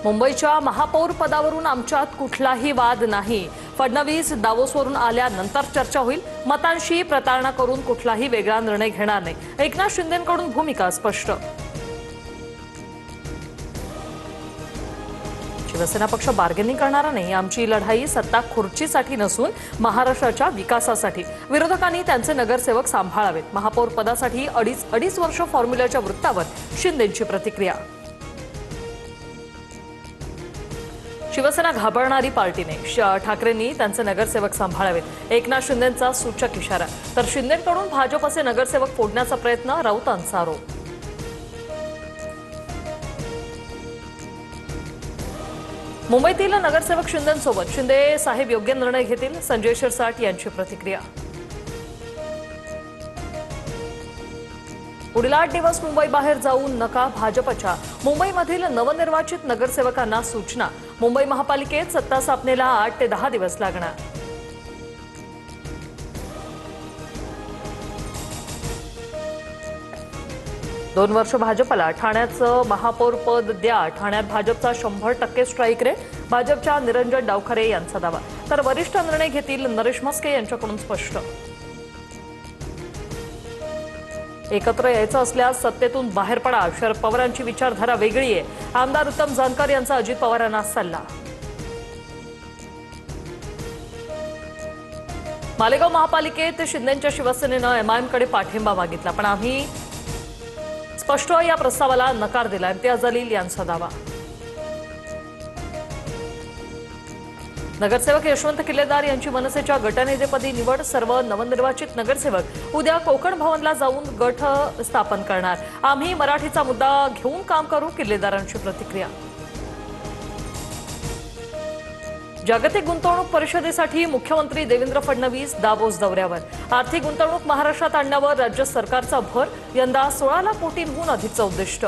मुंबईच्या महापौर पदावरून आमच्यात कुठलाही वाद नाही. फडणवीस दावोसवरून आल्यानंतर चर्चा होईल. मतांशी प्रतारणा करून कुठलाही वेगळा निर्णय घेणार नाही. एकनाथ शिंदेंकडून भूमिका स्पष्ट. शिवसेना पक्ष बार्गेनिंग करणारा नाही. आमची लढाई सत्ता खुर्चीसाठी नसून महाराष्ट्राच्या विकासासाठी. विरोधकांनी त्यांचे नगरसेवक सांभाळावेत. महापौर पदासाठी अडीच वर्ष फॉर्म्युल्याच्या वृत्तावर शिंदेंची प्रतिक्रिया. शिवसेना घाबरणारी पार्टी नाही. ठाकरेंनी त्यांचे नगरसेवक सांभाळावेत. एकनाथ शिंदेंचा सूचक इशारा. तर शिंदेंकडून भाजपचे नगरसेवक फोडण्याचा प्रयत्न, राऊतांचा आरोप. मुंबईतील नगरसेवक शिंदेंसोबत शिंदे साहेब योग्य निर्णय घेतील. संजय शिरसाट यांची प्रतिक्रिया. पुढील 8 दिवस मुंबई बाहेर जाऊ नका. भाजपच्या मुंबईमधील नवनिर्वाचित नगरसेवकांना सूचना. मुंबई महापालिकेत सत्ता स्थापनेला 8 ते 10 दिवस लागणार. दोन वर्ष भाजपला. ठाण्याचं महापौर पद द्या. ठाण्यात भाजपचा 100% स्ट्राईक रेट. भाजपच्या निरंजन डावखरे यांचा दावा. तर वरिष्ठ निर्णय घेतील. नरेश म्हस्के यांच्याकडून स्पष्ट. एकत्र यायचं असल्यास सत्तेतून बाहेर पडा. शरद पवारांची विचारधारा वेगळी आहे. आमदार उत्तम जानकर यांचा अजित पवारांना सल्ला. मालेगाव महापालिकेत शिंदेंच्या शिवसेनेनं एमआयएमकडे पाठिंबा मागितला, पण आम्ही स्पष्ट या प्रस्तावाला नकार दिला. इम्तियाज जलील यांचा दावा. नगरसेवक यशवंत किल्लेदार यांची मनसेच्या गटनेतेपदी निवड. सर्व नवनिर्वाचित नगरसेवक उद्या कोकण भवनला जाऊन गट स्थापन करणार. आम्ही मराठीचा मुद्दा घेऊन काम करू. किल्लेदारांची प्रतिक्रिया. जागतिक गुंतवणूक परिषदेसाठी मुख्यमंत्री देवेंद्र फडणवीस दावोस दौऱ्यावर. आर्थिक गुंतवणूक महाराष्ट्रात आणण्यावर राज्य सरकारचा भर. यंदा 16 लाख कोटींहून अधिकचं उद्दिष्ट.